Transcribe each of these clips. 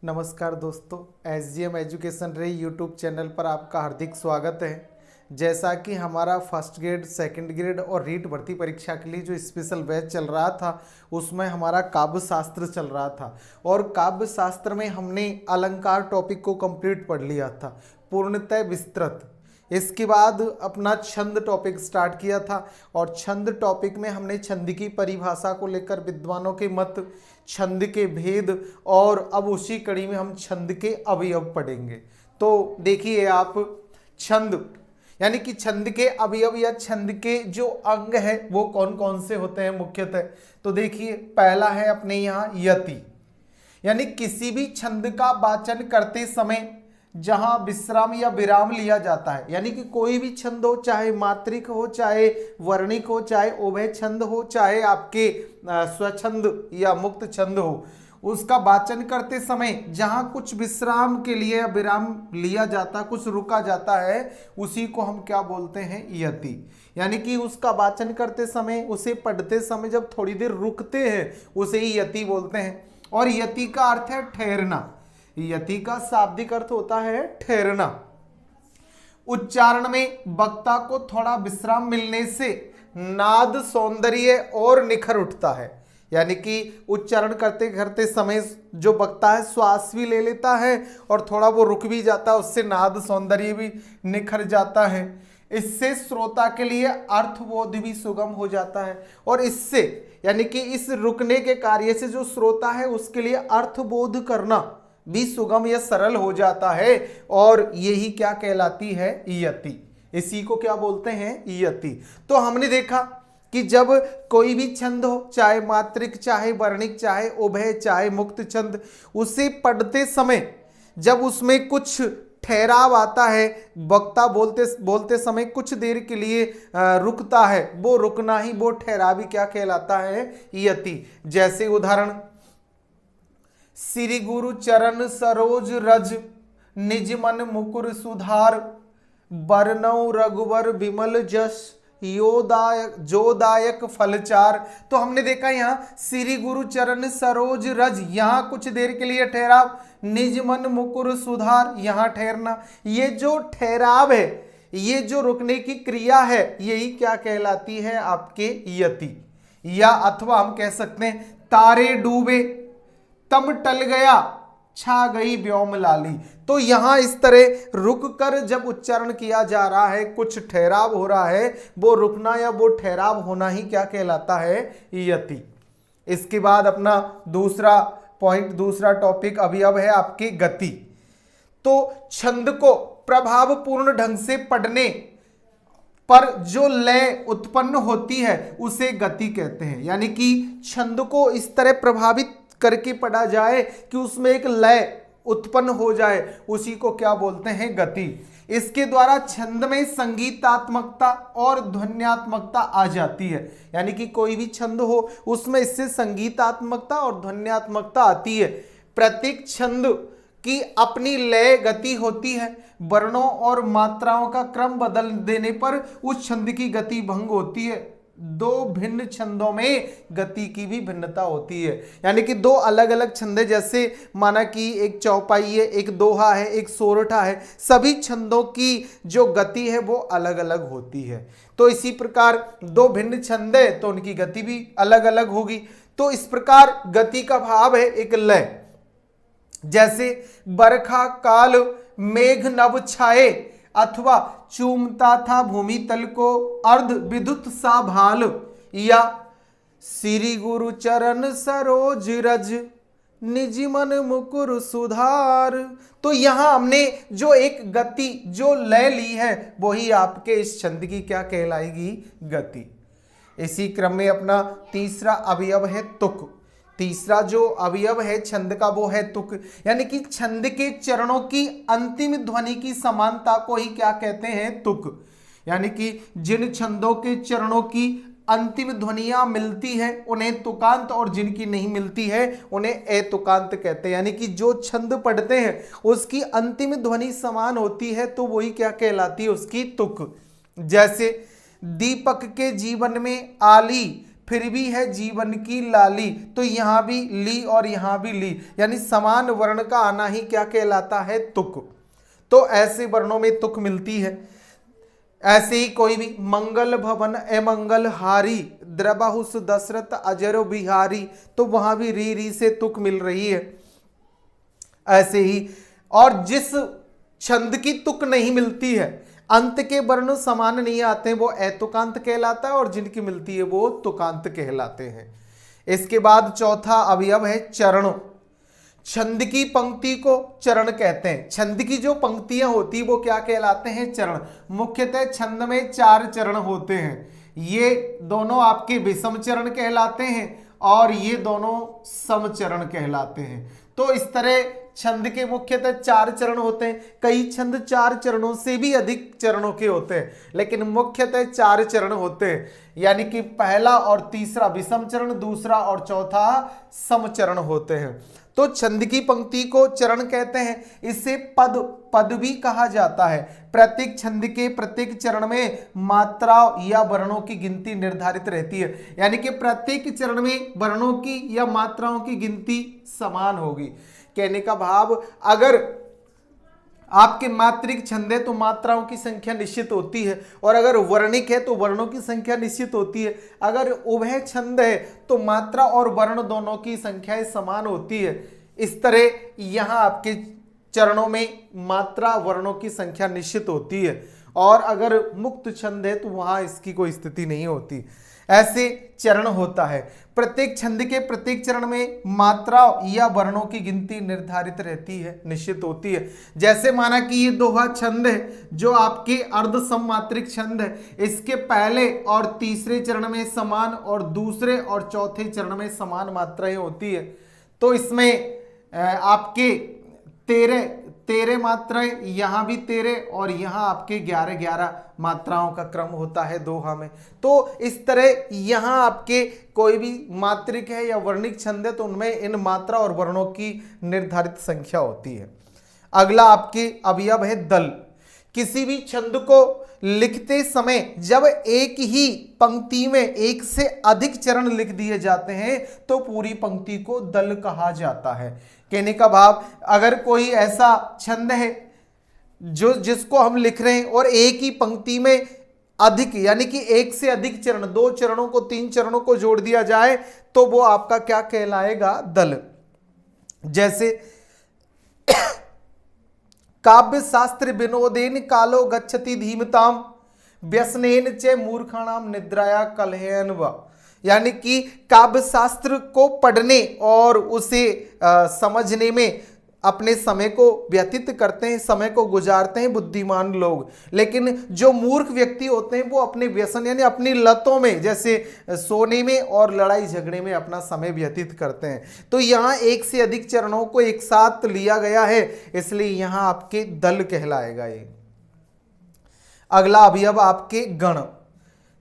नमस्कार दोस्तों, SGM education रे यूट्यूब चैनल पर आपका हार्दिक स्वागत है। जैसा कि हमारा फर्स्ट ग्रेड, सेकंड ग्रेड और रीट भर्ती परीक्षा के लिए जो स्पेशल बैच चल रहा था उसमें हमारा काव्य शास्त्र चल रहा था और काव्य शास्त्र में हमने अलंकार टॉपिक को कंप्लीट पढ़ लिया था पूर्णतः विस्तृत। इसके बाद अपना छंद टॉपिक स्टार्ट किया था और छंद टॉपिक में हमने छंद की परिभाषा को लेकर विद्वानों के मत, छंद के भेद और अब उसी कड़ी में हम छंद के अवयव पढ़ेंगे। तो देखिए आप, छंद यानी कि छंद के अवयव या छंद के जो अंग है वो कौन कौन से होते हैं मुख्यतः। तो देखिए पहला है अपने यहाँ यति, यानी किसी भी छंद का वाचन करते समय जहां विश्राम या विराम लिया जाता है, यानी कि कोई भी छंद हो, चाहे मात्रिक हो, चाहे वर्णिक हो, चाहे उभय छंद हो, चाहे आपके स्वछंद या मुक्त छंद हो, उसका वाचन करते समय जहां कुछ विश्राम के लिए या विराम लिया जाता, कुछ रुका जाता है, उसी को हम क्या बोलते हैं, यति। यानी कि उसका वाचन करते समय, उसे पढ़ते समय जब थोड़ी देर रुकते हैं उसे ही यति बोलते हैं। और यति का अर्थ है ठहरना। यति का शाब्दिक अर्थ होता है ठहरना। उच्चारण में वक्ता को थोड़ा विश्राम मिलने से नाद सौंदर्य और निखर उठता है। यानी कि उच्चारण करते करते समय जो वक्ता है श्वास भी ले लेता है और थोड़ा वो रुक भी जाता है, उससे नाद सौंदर्य भी निखर जाता है। इससे श्रोता के लिए अर्थबोध भी सुगम हो जाता है और इससे यानी कि इस रुकने के कार्य से जो श्रोता है उसके लिए अर्थबोध करना भी सुगम या सरल हो जाता है और यही क्या कहलाती है, यति। इसी को क्या बोलते हैं, यति। तो हमने देखा कि जब कोई भी छंद हो, चाहे मात्रिक, चाहे वर्णिक, चाहे उभय, चाहे मुक्त छंद, उसे पढ़ते समय जब उसमें कुछ ठहराव आता है, वक्ता बोलते बोलते समय कुछ देर के लिए रुकता है, वो रुकना ही, वो ठहराव ही क्या कहलाता है, यति। जैसे उदाहरण, श्री गुरु चरण सरोज रज, निज मन मुकुर सुधार, बरनौ रघुवर विमल जस, योदायक जोदायक फलचार। तो हमने देखा यहाँ श्री गुरु चरण सरोज रज, यहाँ कुछ देर के लिए ठहराव, निज मन मुकुर सुधार, यहाँ ठहरना। ये जो ठहराव है, ये जो रुकने की क्रिया है, यही क्या कहलाती है, आपके यति। या अथवा हम कह सकते हैं तारे डूबे तम टल गया, छा गई व्योम लाली। तो यहां इस तरह रुक कर जब उच्चारण किया जा रहा है, कुछ ठहराव हो रहा है, वो रुकना या वो ठहराव होना ही क्या कहलाता है, यति। इसके बाद अपना दूसरा पॉइंट, दूसरा टॉपिक अवयव है आपकी गति। तो छंद को प्रभावपूर्ण ढंग से पढ़ने पर जो लय उत्पन्न होती है उसे गति कहते हैं। यानी कि छंद को इस तरह प्रभावित करके पढ़ा जाए कि उसमें एक लय उत्पन्न हो जाए, उसी को क्या बोलते हैं, गति। इसके द्वारा छंद में संगीतात्मकता और ध्वन्यात्मकता आ जाती है। यानी कि कोई भी छंद हो उसमें इससे संगीतात्मकता और ध्वन्यात्मकता आती है। प्रत्येक छंद की अपनी लय गति होती है। वर्णों और मात्राओं का क्रम बदल देने पर उस छंद की गति भंग होती है। दो भिन्न छंदों में गति की भी भिन्नता होती है। यानी कि दो अलग अलग छंद है, जैसे माना कि एक चौपाई है, एक दोहा है, एक सोरठा है, सभी छंदों की जो गति है वो अलग अलग होती है। तो इसी प्रकार दो भिन्न छंद है तो उनकी गति भी अलग अलग होगी। तो इस प्रकार गति का भाव है एक लय। जैसे बरखा काल मेघ नभ छाए, अथवा चूमता था भूमि तल को अर्ध विद्युत सा भाल, या श्री गुरु चरण सरोज रज, निज मन मुकुर सुधार। तो यहां हमने जो एक गति, जो लय ली है, वही आपके इस छंद की क्या कहलाएगी, गति। इसी क्रम में अपना तीसरा अवयव है तुक। तीसरा जो अवयव है छंद का वो है तुक। यानी कि छंद के चरणों की अंतिम ध्वनि की समानता को ही क्या कहते हैं, तुक। यानी कि जिन छंदों के चरणों की अंतिम ध्वनियां मिलती है उन्हें तुकांत, और जिनकी नहीं मिलती है उन्हें अतुकांत कहते हैं। यानी कि जो छंद पढ़ते हैं उसकी अंतिम ध्वनि समान होती है तो वही क्या कहलाती है, उसकी तुक। जैसे दीपक के जीवन में आली फिर भी है जीवन की लाली, तो यहाँ भी ली और यहाँ भी ली, यानी समान वर्ण का आना ही क्या कहलाता है? तुक। तो ऐसे वर्णों में तुक मिलती है। ऐसे ही कोई भी मंगल भवन अमंगल हारी, द्रबाहुस दशरथ अजर बिहारी, तो वहां भी री से तुक मिल रही है। ऐसे ही और जिस छंद की तुक नहीं मिलती है, अंत के वर्ण समान नहीं आते हैं, वो अतुकांत कहलाता है, और जिनकी मिलती है वो तुकांत कहलाते हैं। इसके बाद चौथा अवयव है चरण। छंद की पंक्ति को चरण कहते हैं। छंद की जो पंक्तियां होती वो क्या कहलाते हैं? चरण। मुख्यतः छंद में 4 चरण होते हैं। ये दोनों आपके विषम चरण कहलाते हैं और ये दोनों सम चरण कहलाते हैं। तो इस तरह छंद के मुख्यतः 4 चरण होते हैं। कई छंद 4 चरणों से भी अधिक चरणों के होते हैं, लेकिन मुख्यतः 4 चरण होते हैं, यानी कि पहला और तीसरा विषम चरण, दूसरा और चौथा सम चरण होते हैं। तो छंद की पंक्ति को चरण कहते हैं। इसे पद भी कहा जाता है। प्रत्येक छंद के प्रत्येक चरण में मात्रा या वर्णों की गिनती निर्धारित रहती है, यानी कि प्रत्येक चरण में वर्णों की या मात्राओं की गिनती समान होगी। कहने का भाव, अगर आपके मात्रिक छंद है तो मात्राओं की संख्या निश्चित होती है, और अगर वर्णिक है तो वर्णों की संख्या निश्चित होती है। अगर उभय छंद है तो मात्रा और वर्ण दोनों की संख्याएं समान होती है। इस तरह यहां आपके चरणों में मात्रा वर्णों की संख्या निश्चित होती है, और अगर मुक्त छंद है तो वहां इसकी कोई स्थिति नहीं होती। ऐसे चरण होता है। प्रत्येक छंद के प्रत्येक चरण में मात्रा या वर्णों की गिनती निर्धारित रहती है, निश्चित होती है। जैसे माना कि ये दोहा छंद है जो आपके अर्ध सममात्रिक छंद है, इसके पहले और तीसरे चरण में समान और दूसरे और चौथे चरण में समान मात्राएं होती है। तो इसमें आपके 13 मात्राएं, यहाँ भी 13 और यहाँ आपके 11 मात्राओं का क्रम होता है दोहा में। तो इस तरह यहाँ आपके कोई भी मात्रिक है या वर्णिक छंद है तो उनमें इन मात्रा और वर्णों की निर्धारित संख्या होती है। अगला आपके अवयव है दल। किसी भी छंद को लिखते समय जब एक ही पंक्ति में एक से अधिक चरण लिख दिए जाते हैं तो पूरी पंक्ति को दल कहा जाता है। कहने का भाव, अगर कोई ऐसा छंद है जो जिसको हम लिख रहे हैं और एक ही पंक्ति में अधिक, यानी कि एक से अधिक चरण, 2 चरणों को 3 चरणों को जोड़ दिया जाए तो वो आपका क्या कहलाएगा? दल। जैसे काव्य शास्त्र विनोदेन कालो गच्छति धीमताम व्यसनेन च मूर्खाणाम निद्राया कलहेन व, यानी कि काव्य शास्त्र को पढ़ने और उसे समझने में अपने समय को व्यतीत करते हैं, समय को गुजारते हैं बुद्धिमान लोग। लेकिन जो मूर्ख व्यक्ति होते हैं वो अपने व्यसन यानी अपनी लतों में, जैसे सोने में और लड़ाई झगड़े में अपना समय व्यतीत करते हैं। तो यहाँ एक से अधिक चरणों को एक साथ लिया गया है, इसलिए यहाँ आपके दल कहलाएगा ये। अगला अवयव आपके गण।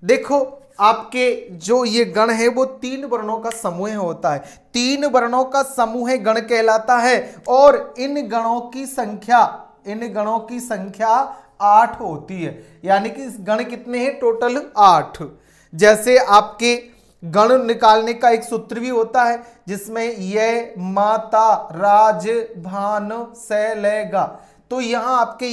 देखो आपके जो ये गण है वो 3 वर्णों का समूह होता है। 3 वर्णों का समूह गण कहलाता है, और इन गणों की संख्या 8 होती है, यानी कि गण कितने हैं? टोटल 8। जैसे आपके गण निकालने का एक सूत्र भी होता है जिसमें ये माता राज भान सैलेगा, तो यहाँ आपके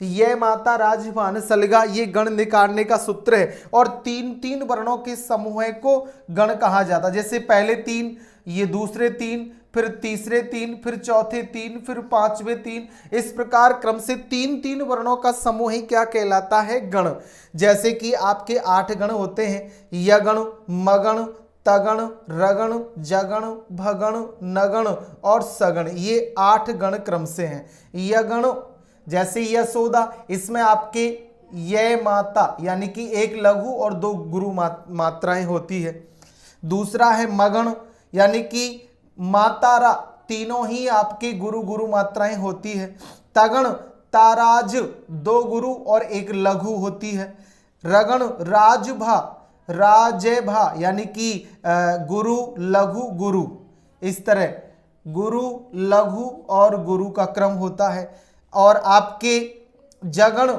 ये माता राजभान सलगा ये गण निकालने का सूत्र है, और 3 वर्णों के समूह को गण कहा जाता है। जैसे पहले 3, ये दूसरे 3, फिर तीसरे 3, फिर चौथे 3, फिर पांचवे 3, इस प्रकार क्रम से 3 वर्णों का समूह ही क्या कहलाता है? गण। जैसे कि आपके 8 गण होते हैं, यगण, मगण, तगण, रगण, जगण, भगण, नगण और सगण, ये 8 गण क्रम से हैं। यगण जैसे यशोदा, इसमें आपके ये माता यानी कि एक लघु और 2 गुरु मात्राएं होती है। दूसरा है मगण, यानी कि मातारा, तीनों ही आपके गुरु मात्राएं होती है। तगण ताराज, 2 गुरु और 1 लघु होती है। रगण राजभा, राजभा यानी कि गुरु लघु गुरु, इस तरह गुरु लघु और गुरु का क्रम होता है। और आपके जगण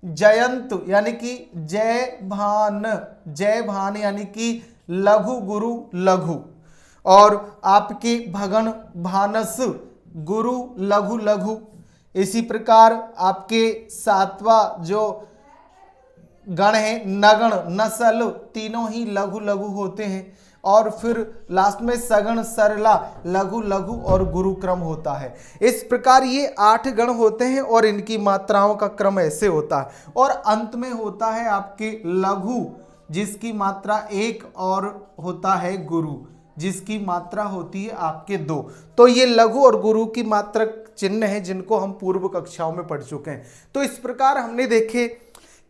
जयंत यानी कि जय भान यानी कि लघु गुरु लघु, और आपके भगण भानस गुरु लघु लघु। इसी प्रकार आपके सातवां जो गण है नगण नसल, तीनों ही लघु लघु होते हैं। और फिर लास्ट में सगण सरला लघु लघु और गुरु क्रम होता है। इस प्रकार ये 8 गण होते हैं और इनकी मात्राओं का क्रम ऐसे होता है। और अंत में होता है आपके लघु जिसकी मात्रा 1 और होता है गुरु जिसकी मात्रा होती है आपके 2। तो ये लघु और गुरु की मात्रक चिन्ह है जिनको हम पूर्व कक्षाओं में पढ़ चुके हैं। तो इस प्रकार हमने देखे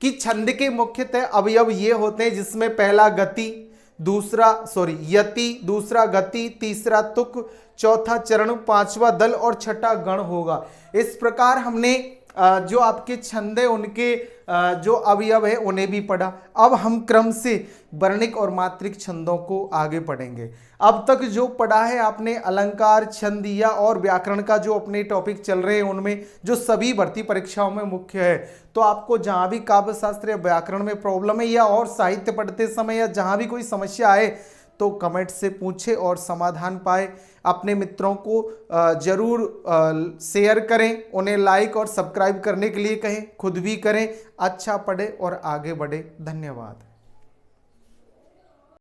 कि छंद के मुख्यतः अवयव ये होते हैं जिसमें पहला गति, यति, दूसरा गति, तीसरा तुक, चौथा चरण, पांचवा दल और छठा गण होगा। इस प्रकार हमने जो आपके छंद है उनके जो अवयव है उन्हें भी पढ़ा। अब हम क्रम से वर्णिक और मात्रिक छंदों को आगे पढ़ेंगे। अब तक जो पढ़ा है आपने अलंकार, छंदिया और व्याकरण का जो अपने टॉपिक चल रहे हैं उनमें जो सभी भर्ती परीक्षाओं में मुख्य है। तो आपको जहां भी काव्य शास्त्र या व्याकरण में प्रॉब्लम है या और साहित्य पढ़ते समय या जहां भी कोई समस्या आए तो कमेंट से पूछे और समाधान पाए। अपने मित्रों को जरूर शेयर करें, उन्हें लाइक और सब्सक्राइब करने के लिए कहें, खुद भी करें। अच्छा पढ़े और आगे बढ़े। धन्यवाद।